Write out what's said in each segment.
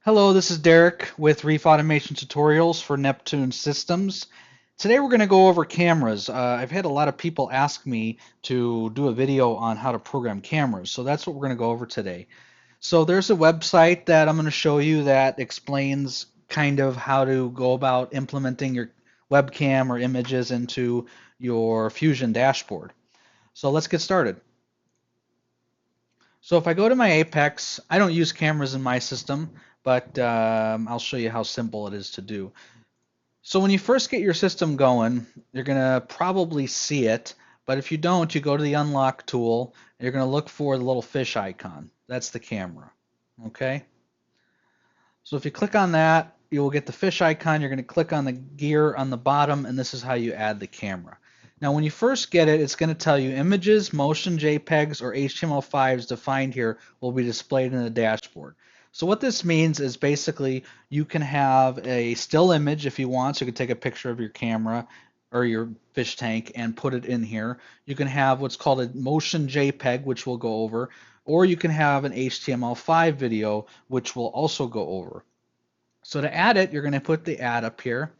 Hello, this is Derek with Reef Automation Tutorials for Neptune Systems. Today we're going to go over cameras. I've had a lot of people ask me to do a video on how to program cameras, so that's what we're going to go over today. So there's a website that I'm going to show you that explains kind of how to go about implementing your webcam or images into your Fusion dashboard. So let's get started. So if I go to my Apex, I don't use cameras in my system, but I'll show you how simple it is to do. So when you first get your system going, you're going to probably see it, but if you don't, you go to the unlock tool, and you're going to look for the little fish icon. That's the camera. Okay? So if you click on that, you will get the fish icon. You're going to click on the gear on the bottom, and this is how you add the camera. Now, when you first get it, it's going to tell you images, motion JPEGs, or HTML5s defined here will be displayed in the dashboard. So what this means is basically you can have a still image if you want. So you can take a picture of your camera or your fish tank and put it in here. You can have what's called a motion JPEG, which we'll go over, or you can have an HTML5 video, which we'll also go over. So to add it, you're going to put the ad up here,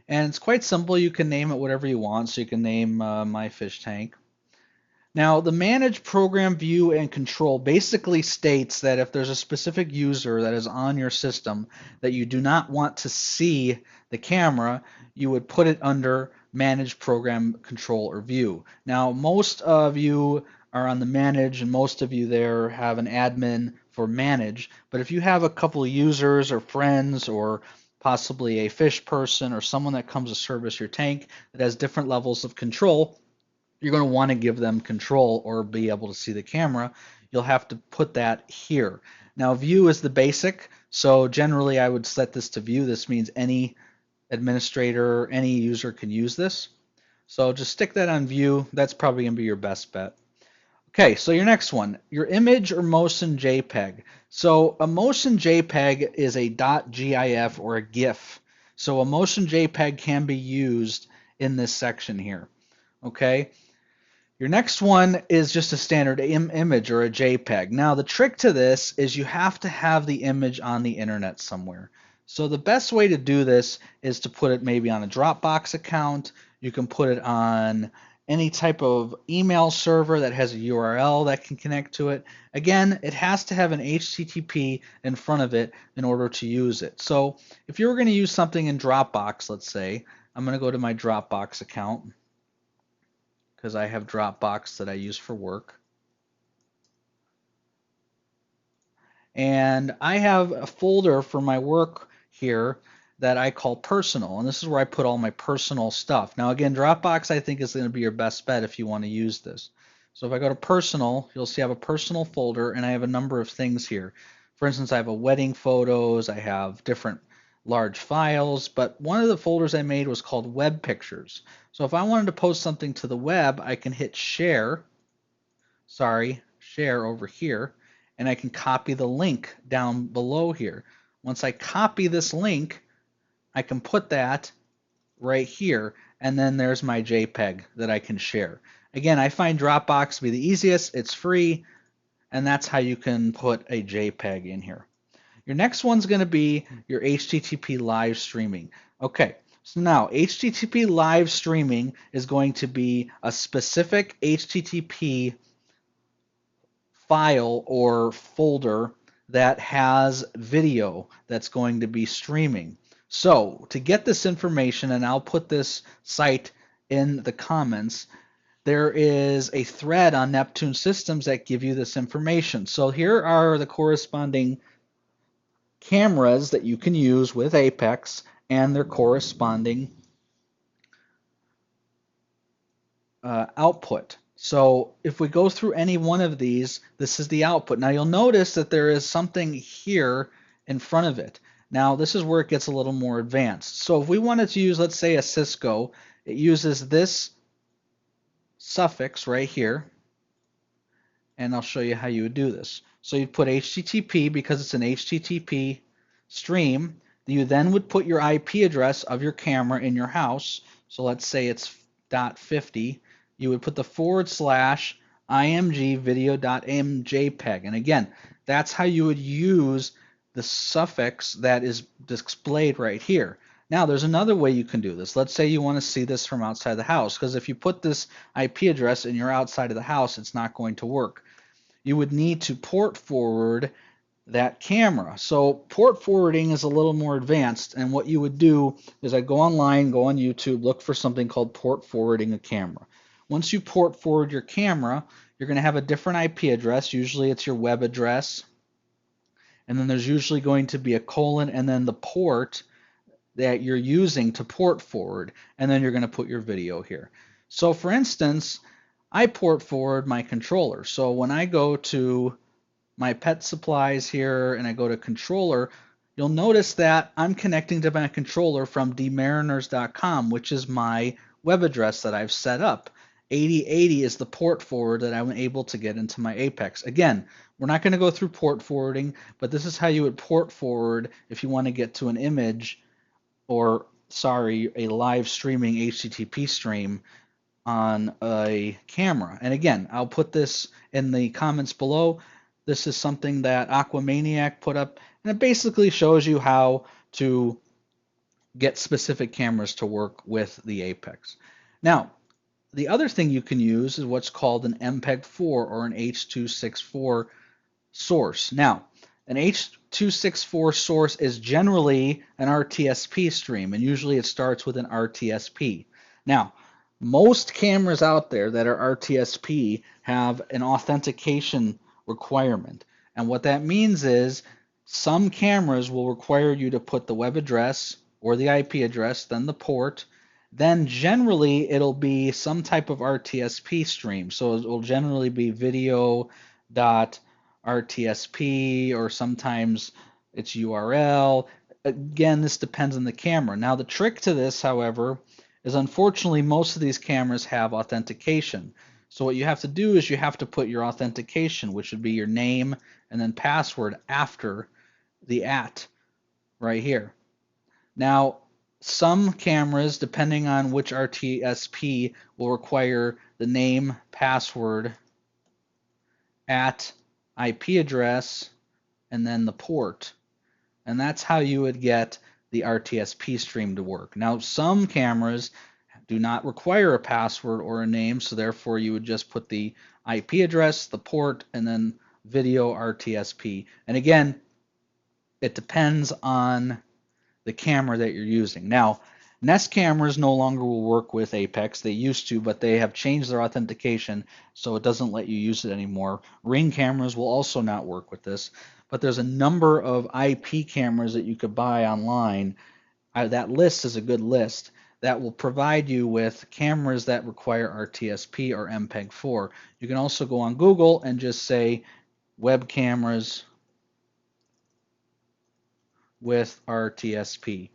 and it's quite simple. You can name it whatever you want, so you can name my fish tank. Now, the manage program view and control basically states that if there's a specific user that is on your system that you do not want to see the camera, you would put it under manage program control or view. Now, most of you are on the manage and most of you there have an admin for manage, but if you have a couple of users or friends or possibly a fish person or someone that comes to service your tank that has different levels of control, you're going to want to give them control or be able to see the camera. You'll have to put that here. Now, view is the basic, so generally I would set this to view. This means any administrator, any user can use this. So just stick that on view. That's probably going to be your best bet. Okay, so your next one, your image or motion JPEG. So a motion JPEG is a .gif or a GIF. So a motion JPEG can be used in this section here. Okay. Your next one is just a standard image or a JPEG. Now, the trick to this is you have to have the image on the internet somewhere. So the best way to do this is to put it maybe on a Dropbox account. You can put it on any type of email server that has a URL that can connect to it. Again, it has to have an HTTP in front of it in order to use it. So if you were going to use something in Dropbox, let's say, I'm going to go to my Dropbox account, because I have Dropbox that I use for work. And I have a folder for my work here that I call personal, and this is where I put all my personal stuff. Now again, Dropbox I think is going to be your best bet if you want to use this. So if I go to personal, you'll see I have a personal folder and I have a number of things here. For instance, I have a wedding photos, I have different large files, but one of the folders I made was called web pictures. So if I wanted to post something to the web, I can hit share over here, and I can copy the link down below here. Once I copy this link, I can put that right here, and then there's my JPEG that I can share. Again, I find Dropbox to be the easiest. It's free, and that's how you can put a JPEG in here. Your next one's going to be your HTTP live streaming. Okay, so now HTTP live streaming is going to be a specific HTTP file or folder that has video that's going to be streaming. So to get this information, and I'll put this site in the comments, there is a thread on Neptune Systems that give you this information. So here are the corresponding cameras that you can use with Apex and their corresponding output. So if we go through any one of these, this is the output. Now you'll notice that there is something here in front of it. Now this is where it gets a little more advanced. So if we wanted to use, let's say, a Cisco, it uses this suffix right here, and I'll show you how you would do this. So you'd put HTTP because it's an HTTP stream. You then would put your IP address of your camera in your house. So let's say it's .50. You would put the /img video.mjpeg. And again, that's how you would use the suffix that is displayed right here. Now, there's another way you can do this. Let's say you want to see this from outside the house, because if you put this IP address and you're outside of the house, it's not going to work. You would need to port forward that camera. So port forwarding is a little more advanced, and what you would do is I'd go online, go on YouTube, look for something called port forwarding a camera. Once you port forward your camera, you're going to have a different IP address. Usually it's your web address, and then there's usually going to be a colon and then the port that you're using to port forward, and then you're going to put your video here. So for instance, I port forward my controller. So when I go to my pet supplies here and I go to controller, you'll notice that I'm connecting to my controller from dmariners.com, which is my web address that I've set up. 8080 is the port forward that I'm able to get into my Apex. Again, we're not going to go through port forwarding, but this is how you would port forward if you want to get to an image, or sorry, a live streaming HTTP stream on a camera. And again, I'll put this in the comments below. This is something that Aquamaniac put up, and it basically shows you how to get specific cameras to work with the Apex. Now, the other thing you can use is what's called an MPEG-4 or an H.264 source. Now, an H.264 source is generally an RTSP stream, and usually it starts with an RTSP. Now, most cameras out there that are RTSP have an authentication requirement. And what that means is some cameras will require you to put the web address or the IP address, then the port. Then generally it'll be some type of RTSP stream. So it will generally be video.rtsp, or sometimes it's URL. Again, this depends on the camera. Now the trick to this, however, is unfortunately most of these cameras have authentication. So what you have to do is you have to put your authentication, which would be your name and then password, after the @ right here. Now, some cameras, depending on which RTSP, will require the name, password, @ IP address, and then the port. And that's how you would get the RTSP stream to work. Now, some cameras do not require a password or a name, so therefore you would just put the IP address, the port, and then video RTSP. And again, it depends on the camera that you're using. Now, Nest cameras no longer will work with Apex. They used to, but they have changed their authentication, so it doesn't let you use it anymore. Ring cameras will also not work with this, but there's a number of IP cameras that you could buy online. That list is a good list that will provide you with cameras that require RTSP or MPEG-4. You can also go on Google and just say web cameras with RTSP.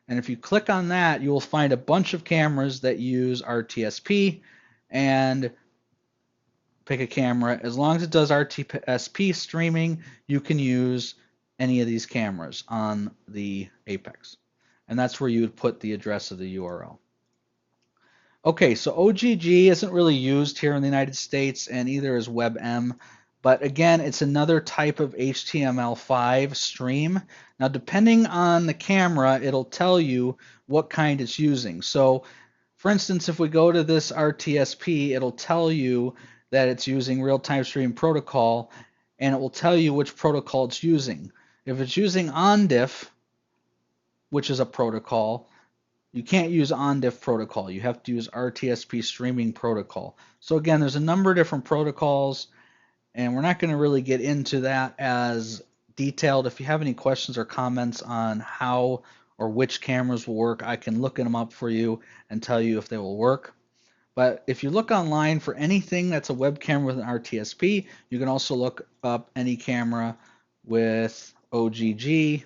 And if you click on that, you will find a bunch of cameras that use RTSP, and pick a camera. As long as it does RTSP streaming, you can use any of these cameras on the Apex. And that's where you would put the address of the URL. Okay, so OGG isn't really used here in the United States, and either is WebM. But again, it's another type of HTML5 stream. Now, depending on the camera, it'll tell you what kind it's using. So, for instance, if we go to this RTSP, it'll tell you that it's using real-time stream protocol, and it will tell you which protocol it's using. If it's using OnDiff, which is a protocol, you can't use OnDiff protocol. You have to use RTSP streaming protocol. So again, there's a number of different protocols, and we're not going to really get into that as detailed. If you have any questions or comments on how or which cameras will work, I can look them up for you and tell you if they will work. But if you look online for anything that's a web camera with an RTSP, you can also look up any camera with OGG,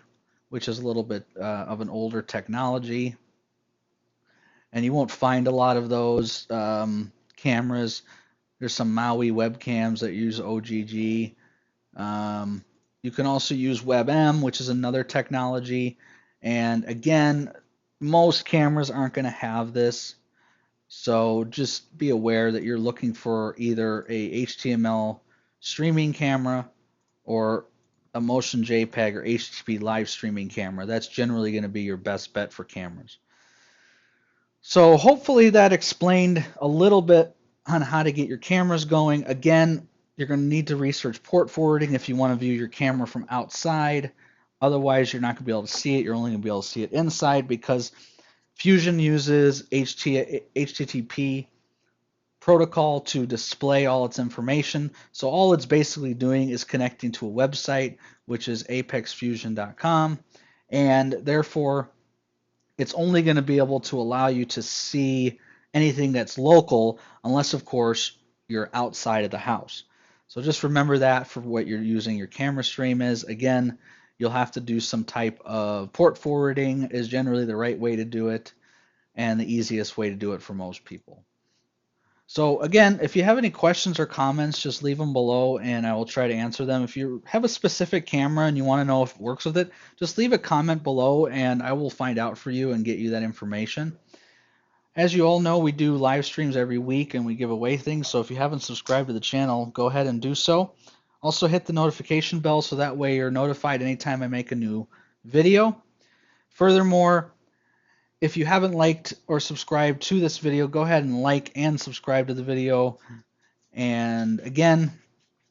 which is a little bit of an older technology. And you won't find a lot of those cameras. There's some Maui webcams that use OGG. You can also use WebM, which is another technology. And again, most cameras aren't going to have this. So just be aware that you're looking for either a HTML streaming camera or a motion JPEG or HTTP live streaming camera. That's generally going to be your best bet for cameras. So hopefully that explained a little bit on how to get your cameras going. Again, you're going to need to research port forwarding if you want to view your camera from outside. Otherwise, you're not going to be able to see it. You're only going to be able to see it inside because Fusion uses HTTP protocol to display all its information. So all it's basically doing is connecting to a website, which is apexfusion.com, and therefore it's only going to be able to allow you to see anything that's local, unless, of course, you're outside of the house. So just remember that for what you're using your camera stream is. Again, you'll have to do some type of port forwarding is generally the right way to do it and the easiest way to do it for most people. So again, if you have any questions or comments, just leave them below and I will try to answer them. If you have a specific camera and you want to know if it works with it, just leave a comment below and I will find out for you and get you that information. As you all know, we do live streams every week and we give away things. So if you haven't subscribed to the channel, go ahead and do so. Also hit the notification bell so that way you're notified anytime I make a new video. Furthermore, if you haven't liked or subscribed to this video, go ahead and like and subscribe to the video. And again,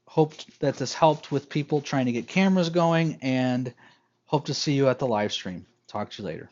hope that this helped with people trying to get cameras going and hope to see you at the live stream. Talk to you later.